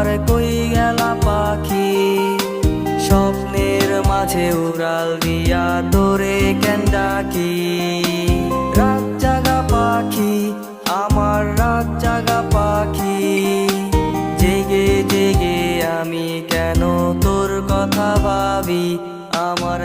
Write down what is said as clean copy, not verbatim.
আমার কই গেলা পাখি, স্বপ্নের মাঝে উড়াল দিয়া তোরে কেন ডাকি। রাত জাগা পাখি, আমার রাত জাগা পাখি, জেগে জেগে আমি কেন তোর কথা ভাবি। আমার